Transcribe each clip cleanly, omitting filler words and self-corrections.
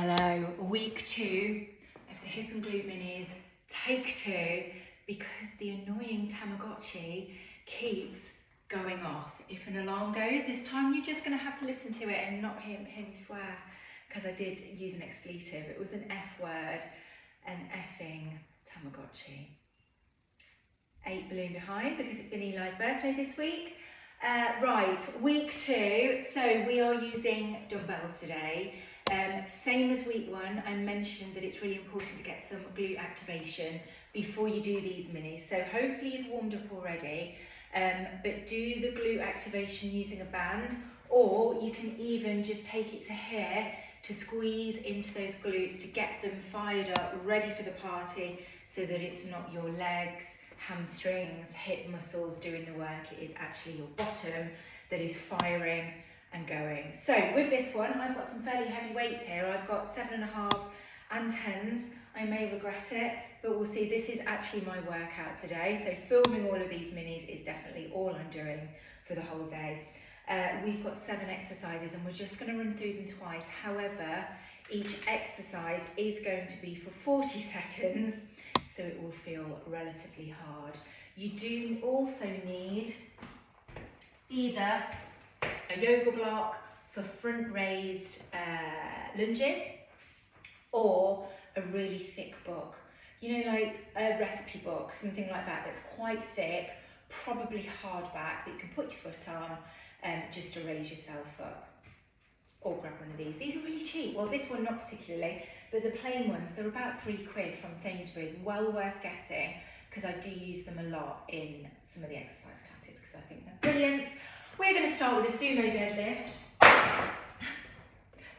Hello, week 2 of the hip and glute minis, take 2, because the annoying Tamagotchi keeps going off. If an alarm goes, this time you're just going to have to listen to it and not hear me swear, because I did use an expletive. It was an F word, an effing Tamagotchi. 8 balloon behind because it's been Eli's birthday this week. Right, week 2, so we are using dumbbells today. Same as week 1, I mentioned that it's really important to get some glute activation before you do these minis. So hopefully you've warmed up already, but do the glute activation using a band, or you can even just take it to here to squeeze into those glutes to get them fired up, ready for the party, so that it's not your legs, hamstrings, hip muscles doing the work. It is actually your bottom that is firing and going. So with this one, I've got some fairly heavy weights here. I've got 7.5s and 10s. I may regret it, but we'll see. This is actually my workout today. So filming all of these minis is definitely all I'm doing for the whole day. We've got 7 exercises and we're just going to run through them twice. However, each exercise is going to be for 40 seconds, so it will feel relatively hard. You do also need either a yoga block for front raised lunges, or a really thick book. You know, like a recipe book, something like that, that's quite thick, probably hardback, that you can put your foot on just to raise yourself up. Or grab one of these. These are really cheap. Well, this one not particularly, but the plain ones, they're about £3 from Sainsbury's. Well worth getting, because I do use them a lot in some of the exercise classes because I think they're brilliant. We're going to start with a sumo deadlift.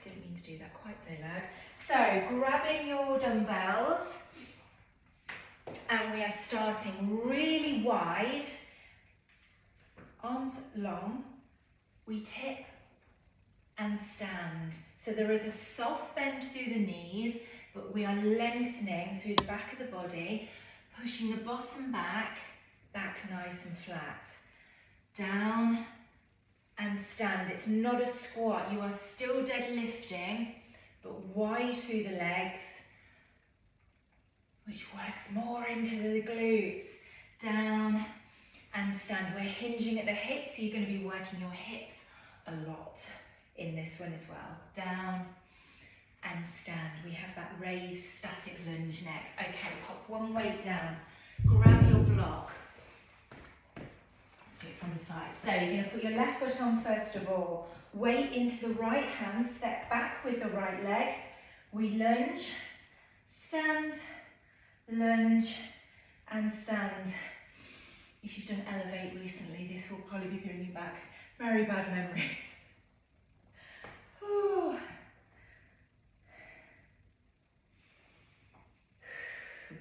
Didn't mean to do that quite so loud. So, grabbing your dumbbells, and we are starting really wide, arms long, we tip and stand. So there is a soft bend through the knees, but we are lengthening through the back of the body, pushing the bottom back nice and flat. Down and stand. It's not a squat, you are still deadlifting, but wide through the legs, which works more into the glutes. Down and stand. We're hinging at the hips, so you're going to be working your hips a lot in this one as well. Down and stand. We have that raised static lunge next. Okay, pop one weight down, grab your block. Let's do it from the side. So you're going to put your left foot on first of all, weight into the right hand, step back with the right leg. We lunge, stand, lunge and stand. If you've done Elevate recently, this will probably be bringing you back very bad memories. Ooh.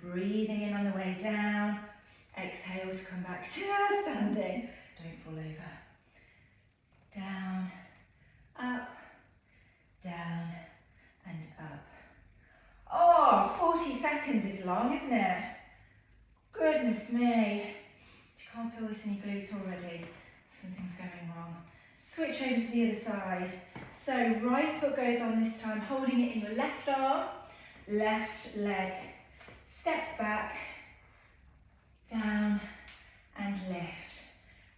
Breathing in on the way down, exhale to come back to standing. Don't fall over. Down, up, down and up. Oh, 40 seconds is long, isn't it? Goodness me. If you can't feel this in your glutes already, something's going wrong. Switch over to the other side. So right foot goes on this time, holding it in your left arm, left leg. Steps back, down and lift.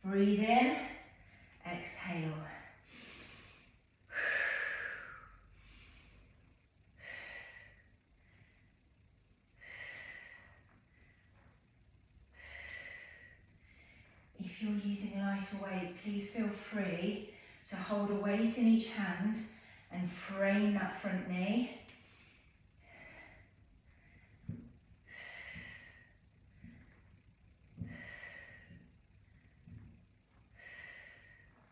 Breathe in, exhale. If you're using lighter weights, please feel free to hold a weight in each hand and frame that front knee.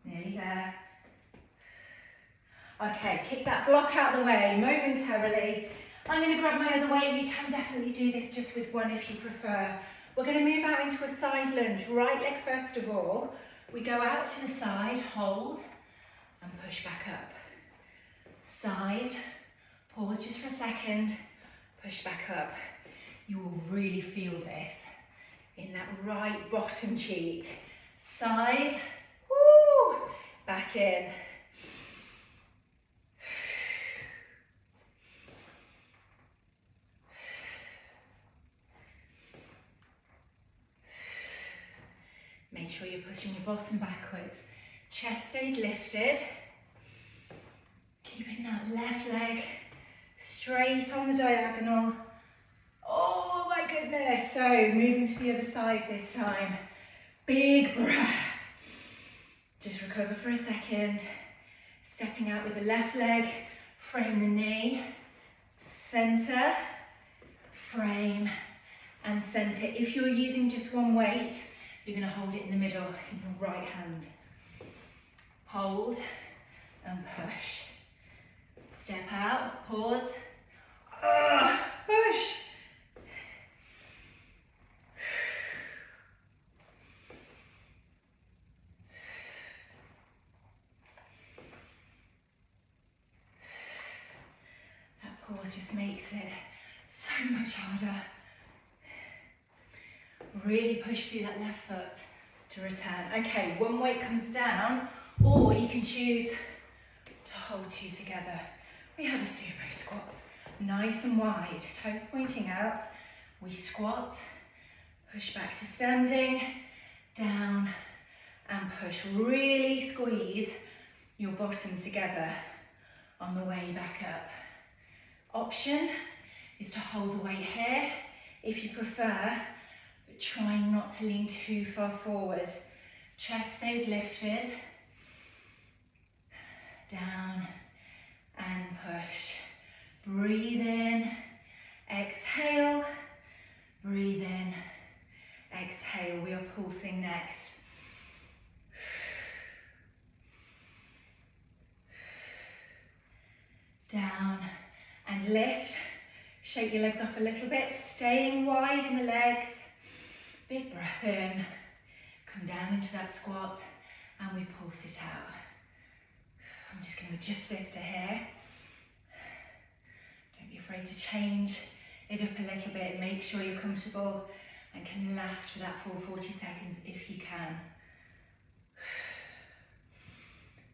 Nearly there. Okay, kick that block out of the way momentarily. I'm going to grab my other weight. You can definitely do this just with one if you prefer. We're going to move out into a side lunge. Right leg first of all. We go out to the side, hold, and push back up. Side, pause just for a second, push back up. You will really feel this in that right bottom cheek. Side, woo, back in. Make sure you're pushing your bottom backwards. Chest stays lifted. Keeping that left leg straight on the diagonal. Oh my goodness. So moving to the other side this time. Big breath. Just recover for a second. Stepping out with the left leg. Frame the knee. Center. Frame. And center. If you're using just one weight, you're going to hold it in the middle in your right hand. Hold and push. Step out, pause. Push. That pause just makes it so much harder. Really push through that left foot to return. Okay, one weight comes down, or you can choose to hold two together. We have a sumo squat, nice and wide, toes pointing out. We squat, push back to standing, down and push. Really squeeze your bottom together on the way back up. Option is to hold the weight here if you prefer, but trying not to lean too far forward. Chest stays lifted, down and push. Breathe in, exhale, breathe in, exhale. We are pulsing next. Down and lift. Shake your legs off a little bit, staying wide in the legs. Big breath in. Come down into that squat and we pulse it out. I'm just going to adjust this to here. Don't be afraid to change it up a little bit. Make sure you're comfortable and can last for that full 40 seconds if you can.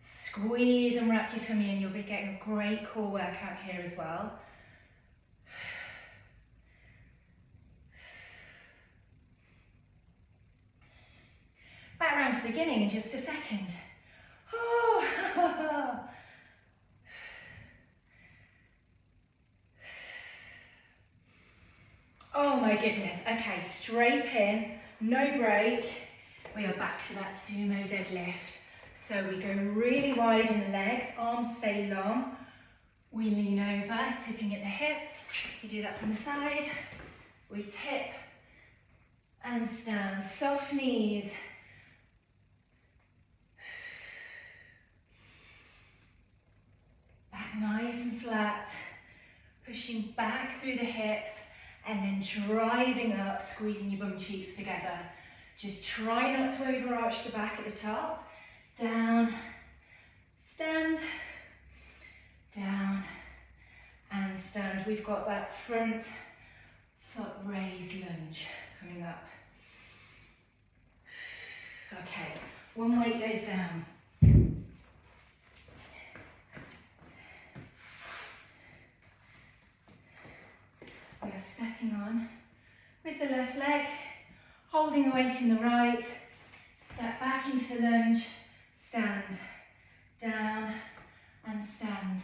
Squeeze and wrap your tummy in. You'll be getting a great core workout here as well. Back round to the beginning in just a second. Oh my goodness. Okay, straight in, no break. We are back to that sumo deadlift. So we go really wide in the legs, arms stay long. We lean over, tipping at the hips. You do that from the side. We tip and stand, soft knees. Back nice and flat, pushing back through the hips and then driving up, squeezing your bum cheeks together. Just try not to overarch the back at the top. Down, stand, down and stand. We've got that front foot raised lunge coming up. Okay, one weight goes down. We are stepping on with the left leg, holding the weight in the right, step back into the lunge, stand, down and stand.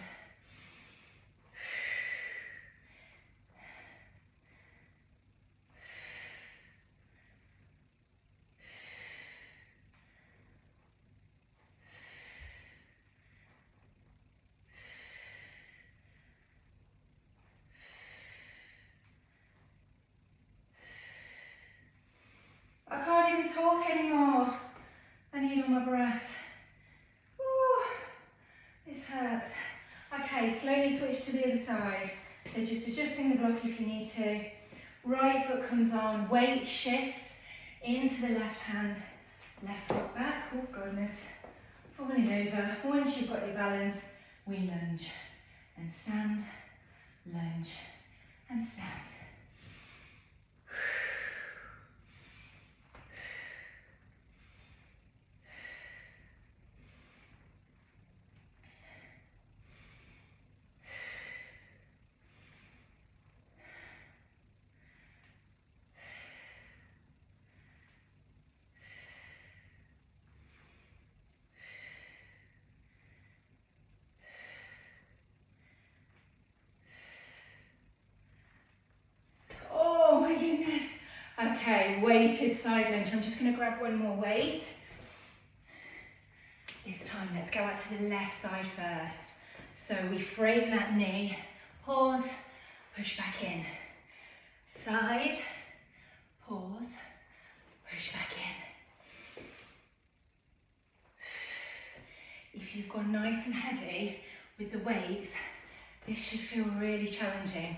I can't even talk anymore. I need all my breath. Ooh, this hurts. Okay, slowly switch to the other side. So just adjusting the block if you need to. Right foot comes on, weight shifts into the left hand. Left foot back, oh goodness. Falling over. Once you've got your balance, we lunge and stand, lunge and stand. Okay, weighted side lunge. I'm just going to grab one more weight. This time, let's go out to the left side first. So we frame that knee, pause, push back in. Side, pause, push back in. If you've gone nice and heavy with the weights, this should feel really challenging.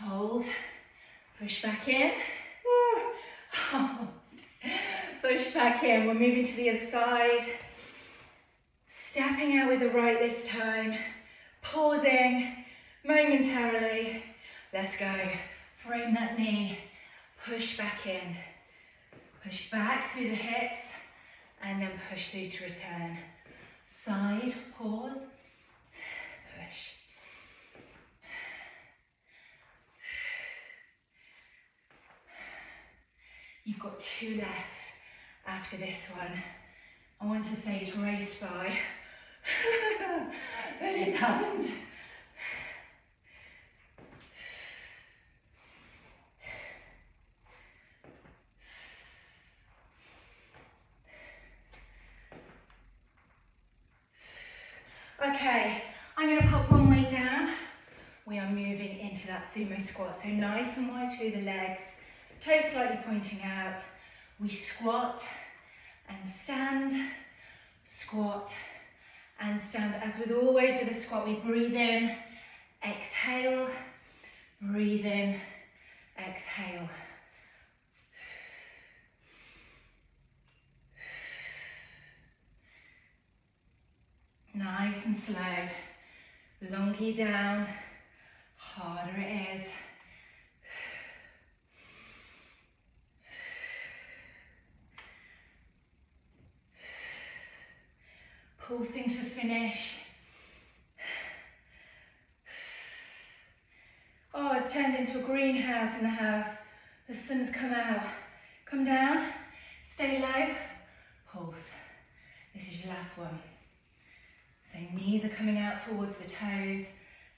Hold, push back in, hold, push back in. We're moving to the other side. Stepping out with the right this time, pausing momentarily. Let's go. Frame that knee, push back in. Push back through the hips and then push through to return. Side, pause, push. You've got 2 left after this one. I want to say it's raced by, but it hasn't. Okay, I'm going to pop one weight down. We are moving into that sumo squat. So nice and wide through the legs, toes slightly pointing out. We squat and stand, squat and stand. As with always with a squat, we breathe in, exhale, breathe in, exhale. Nice and slow. Longer you down, harder it is. Pulsing to finish. Oh, it's turned into a greenhouse in the house. The sun's come out. Come down, stay low, pulse. This is your last one. So knees are coming out towards the toes,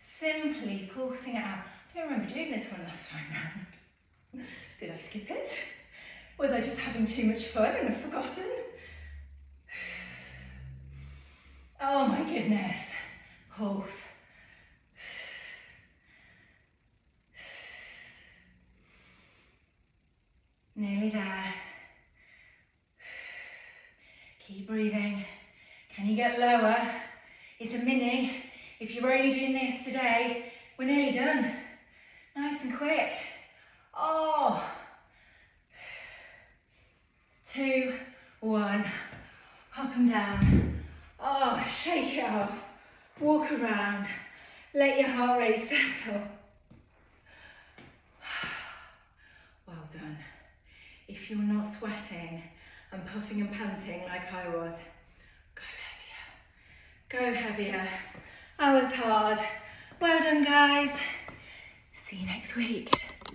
simply pulsing it out. I don't remember doing this one last time round. Did I skip it? Was I just having too much fun and have forgotten? Oh my goodness. Pulse. Nearly there. Keep breathing. Can you get lower? It's a mini. If you're only doing this today, we're nearly done. Nice and quick. Oh. 2, 1. Pop them down. Oh, shake it off. Walk around. Let your heart rate settle. Well done. If you're not sweating and puffing and panting like I was, go heavier. That was hard. Well done, guys. See you next week.